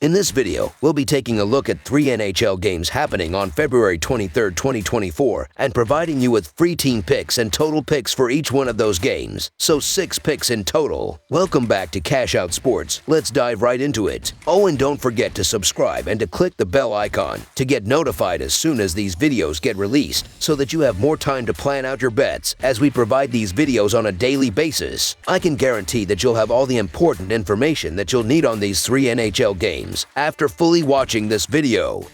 In this video, we'll be taking a look at 3 NHL games happening on February 23, 2024, and providing you with free team picks and total picks for each one of those games, so 6 picks in total. Welcome back to Cash Out Sports. Let's dive right into it. Oh, and don't forget to subscribe and to click the bell icon to get notified as soon as these videos get released, so that you have more time to plan out your bets as we provide these videos on a daily basis. I can guarantee that you'll have all the important information that you'll need on these 3 NHL games after fully watching this video.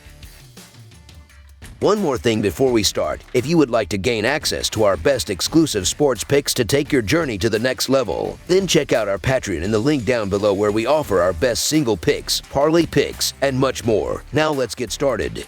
One more thing before we start, if you would like to gain access to our best exclusive sports picks to take your journey to the next level, then check out our Patreon in the link down below where we offer our best single picks, parlay picks, and much more. Now let's get started.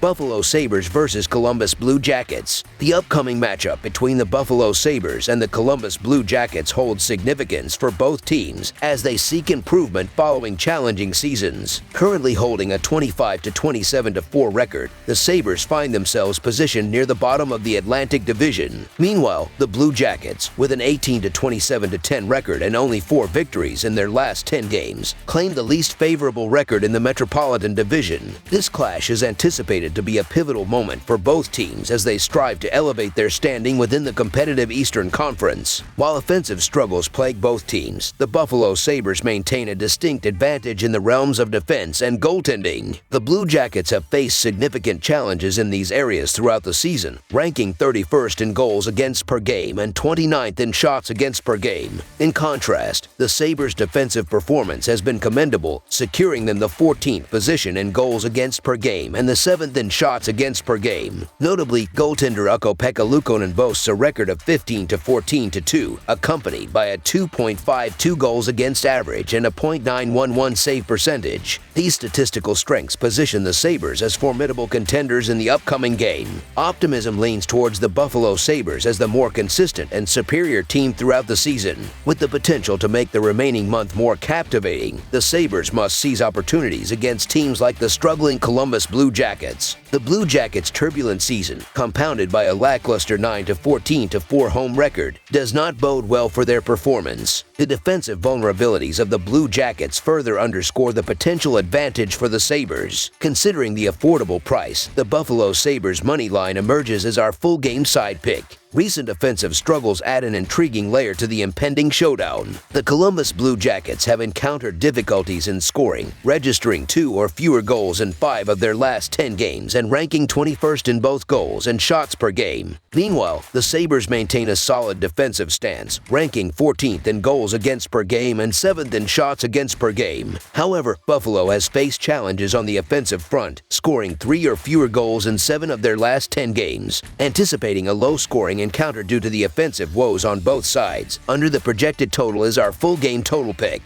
Buffalo Sabres versus Columbus Blue Jackets. The upcoming matchup between the Buffalo Sabres and the Columbus Blue Jackets holds significance for both teams as they seek improvement following challenging seasons. Currently holding a 25-27-4 record, the Sabres find themselves positioned near the bottom of the Atlantic Division. Meanwhile, the Blue Jackets, with an 18-27-10 record and only 4 victories in their last 10 games, claim the least favorable record in the Metropolitan Division. This clash is anticipated to be a pivotal moment for both teams as they strive to elevate their standing within the competitive Eastern Conference. While offensive struggles plague both teams, the Buffalo Sabres maintain a distinct advantage in the realms of defense and goaltending. The Blue Jackets have faced significant challenges in these areas throughout the season, ranking 31st in goals against per game and 29th in shots against per game. In contrast, the Sabres' defensive performance has been commendable, securing them the 14th position in goals against per game and the 7th in shots against per game. Notably, goaltender Ukko-Pekka Luukkonen boasts a record of 15-14-2, accompanied by a 2.52 goals against average and a .911 save percentage. These statistical strengths position the Sabres as formidable contenders in the upcoming game. Optimism leans towards the Buffalo Sabres as the more consistent and superior team throughout the season. With the potential to make the remaining month more captivating, the Sabres must seize opportunities against teams like the struggling Columbus Blue Jackets. The Blue Jackets' turbulent season, compounded by a lackluster 9-14-4 home record, does not bode well for their performance. The defensive vulnerabilities of the Blue Jackets further underscore the potential advantage for the Sabres. Considering the affordable price, the Buffalo Sabres money line emerges as our full game side pick. Recent offensive struggles add an intriguing layer to the impending showdown. The Columbus Blue Jackets have encountered difficulties in scoring, registering 2 or fewer goals in 5 of their last 10 games and ranking 21st in both goals and shots per game. Meanwhile, the Sabres maintain a solid defensive stance, ranking 14th in goals against per game and 7th in shots against per game. However, Buffalo has faced challenges on the offensive front, scoring 3 or fewer goals in 7 of their last 10 games. Anticipating a low-scoring encounter due to the offensive woes on both sides, under the projected total is our full game total pick.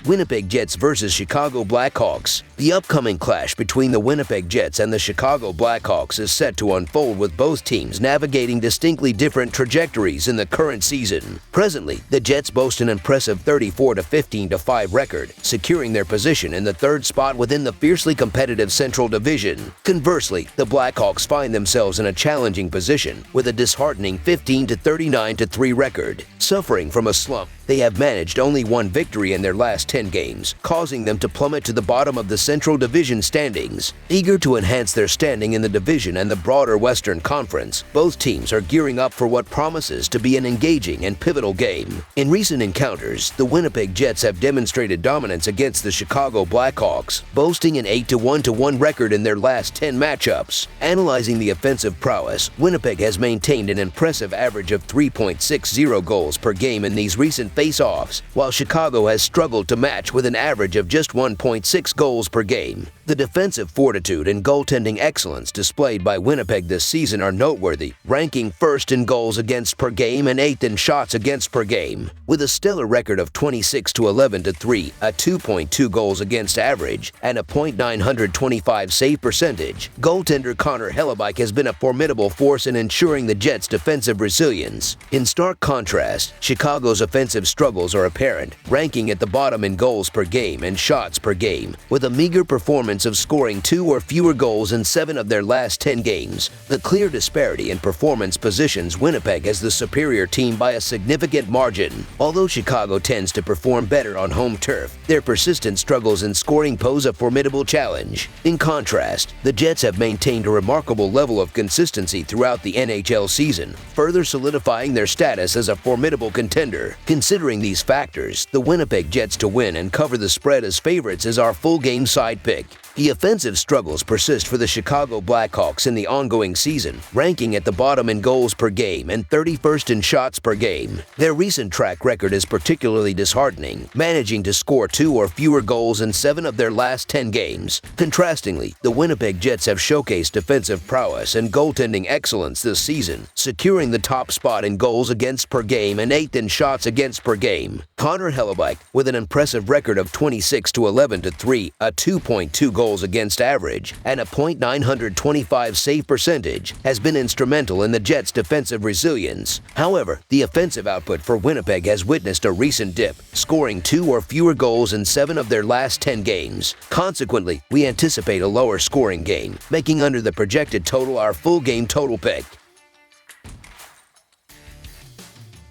Winnipeg Jets versus Chicago Blackhawks. The upcoming clash between the Winnipeg Jets and the Chicago Blackhawks is set to unfold with both teams navigating distinctly different trajectories in the current season. Presently, the Jets boast an impressive 34-15-5 record, securing their position in the 3rd spot within the fiercely competitive Central Division. Conversely, the Blackhawks find themselves in a challenging position with a disheartening 15-39-3 record. Suffering from a slump, they have managed only 1 victory in their last 10 games, causing them to plummet to the bottom of the Central Division standings. Eager to enhance their standing in the division and the broader Western Conference, both teams are gearing up for what promises to be an engaging and pivotal game. In recent encounters, the Winnipeg Jets have demonstrated dominance against the Chicago Blackhawks, boasting an 8-1-1 record in their last 10 matchups. Analyzing the offensive prowess, Winnipeg has maintained an impressive average of 3.60 goals per game in these recent face-offs, while Chicago has struggled to match with an average of just 1.6 goals per game. The defensive fortitude and goaltending excellence displayed by Winnipeg this season are noteworthy, ranking 1st in goals against per game and 8th in shots against per game. With a stellar record of 26-11-3, a 2.2 goals against average, and a .925 save percentage, goaltender Connor Hellebuyck has been a formidable force in ensuring the Jets' defensive resilience. In stark contrast, Chicago's offensive struggles are apparent, ranking at the bottom in goals per game and shots per game, with a meager performance of scoring 2 or fewer goals in 7 of their last 10 games. The clear disparity in performance positions Winnipeg as the superior team by a significant margin. Although Chicago tends to perform better on home turf, their persistent struggles in scoring pose a formidable challenge. In contrast, the Jets have maintained a remarkable level of consistency throughout the NHL season, further solidifying their status as a formidable contender. Considering these factors, the Winnipeg Jets to win and cover the spread as favorites is our full game side pick. The offensive struggles persist for the Chicago Blackhawks in the ongoing season, ranking at the bottom in goals per game and 31st in shots per game. Their recent track record is particularly disheartening, managing to score 2 or fewer goals in 7 of their last 10 games. Contrastingly, the Winnipeg Jets have showcased defensive prowess and goaltending excellence this season, securing the top spot in goals against per game and 8th in shots against per game. Connor Hellebuyck, with an impressive record of 26-11-3, a 2.2 goals against average, and a .925 save percentage, has been instrumental in the Jets' defensive resilience. However, the offensive output for Winnipeg has witnessed a recent dip, scoring 2 or fewer goals in 7 of their last 10 games. Consequently, we anticipate a lower scoring game, making under the projected total our full game total pick.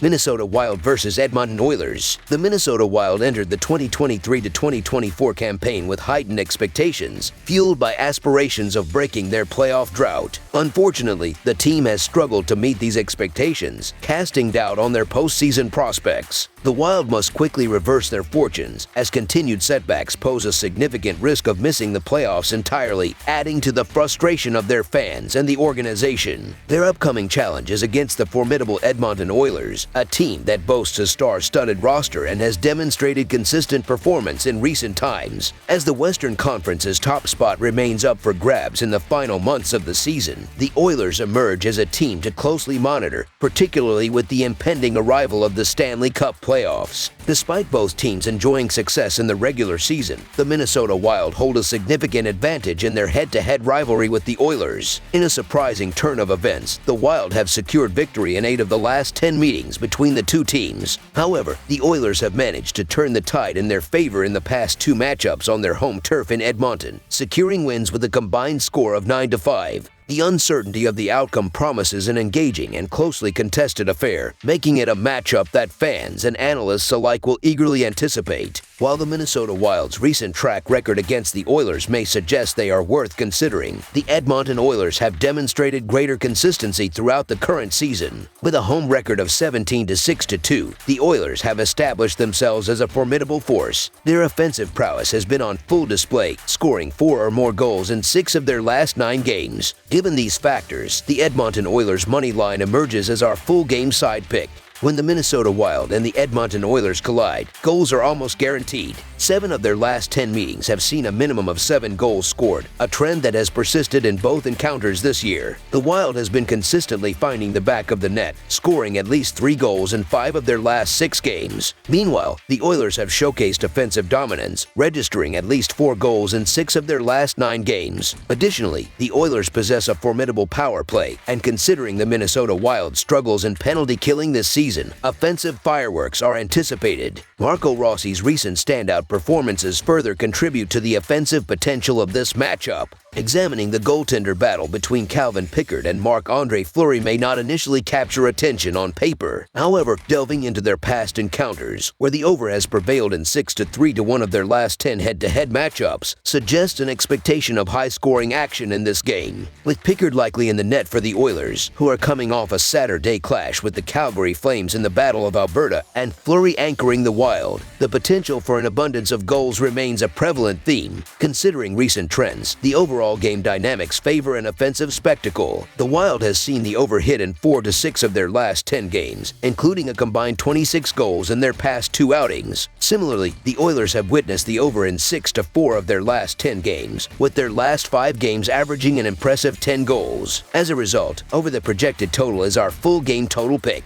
Minnesota Wild vs. Edmonton Oilers. The Minnesota Wild entered the 2023-2024 campaign with heightened expectations, fueled by aspirations of breaking their playoff drought. Unfortunately, the team has struggled to meet these expectations, casting doubt on their postseason prospects. The Wild must quickly reverse their fortunes, as continued setbacks pose a significant risk of missing the playoffs entirely, adding to the frustration of their fans and the organization. Their upcoming challenge is against the formidable Edmonton Oilers, a team that boasts a star-studded roster and has demonstrated consistent performance in recent times. As the Western Conference's top spot remains up for grabs in the final months of the season, the Oilers emerge as a team to closely monitor, particularly with the impending arrival of the Stanley Cup playoffs. Despite both teams enjoying success in the regular season, the Minnesota Wild hold a significant advantage in their head-to-head rivalry with the Oilers. In a surprising turn of events, the Wild have secured victory in 8 of the last 10 meetings between the two teams. However, the Oilers have managed to turn the tide in their favor in the past 2 matchups on their home turf in Edmonton, securing wins with a combined score of 9-5. The uncertainty of the outcome promises an engaging and closely contested affair, making it a matchup that fans and analysts alike will eagerly anticipate. While the Minnesota Wild's recent track record against the Oilers may suggest they are worth considering, the Edmonton Oilers have demonstrated greater consistency throughout the current season. With a home record of 17-6-2, the Oilers have established themselves as a formidable force. Their offensive prowess has been on full display, scoring 4 or more goals in 6 of their last 9 games. Given these factors, the Edmonton Oilers money line emerges as our full game side pick. When the Minnesota Wild and the Edmonton Oilers collide, goals are almost guaranteed. 7 of their last 10 meetings have seen a minimum of 7 goals scored, a trend that has persisted in both encounters this year. The Wild has been consistently finding the back of the net, scoring at least 3 goals in 5 of their last 6 games. Meanwhile, the Oilers have showcased offensive dominance, registering at least 4 goals in 6 of their last 9 games. Additionally, the Oilers possess a formidable power play, and considering the Minnesota Wild struggles in penalty killing this season, offensive fireworks are anticipated. Marco Rossi's recent standout performances further contribute to the offensive potential of this matchup. Examining the goaltender battle between Calvin Pickard and Marc-Andre Fleury may not initially capture attention on paper. However, delving into their past encounters, where the over has prevailed in 6-3 to 1 of their last 10 head-to-head matchups, suggests an expectation of high-scoring action in this game. With Pickard likely in the net for the Oilers, who are coming off a Saturday clash with the Calgary Flames in the Battle of Alberta, and Fleury anchoring the Wild, the potential for an abundance of goals remains a prevalent theme. Considering recent trends, the overall game dynamics favor an offensive spectacle. The Wild has seen the over hit in 4-6 of their last 10 games, including a combined 26 goals in their past 2 outings. Similarly, the Oilers have witnessed the over in 6-4 of their last 10 games, with their last 5 games averaging an impressive 10 goals. As a result, over the projected total is our full game total pick.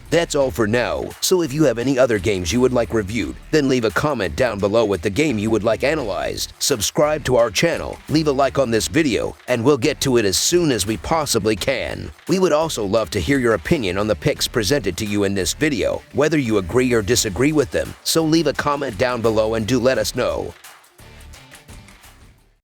That's all for now, so if you have any other games you would like reviewed, then leave a comment down below with the game you would like analyzed. Subscribe to our channel, leave a like on this video, and we'll get to it as soon as we possibly can. We would also love to hear your opinion on the picks presented to you in this video, whether you agree or disagree with them, so leave a comment down below and do let us know.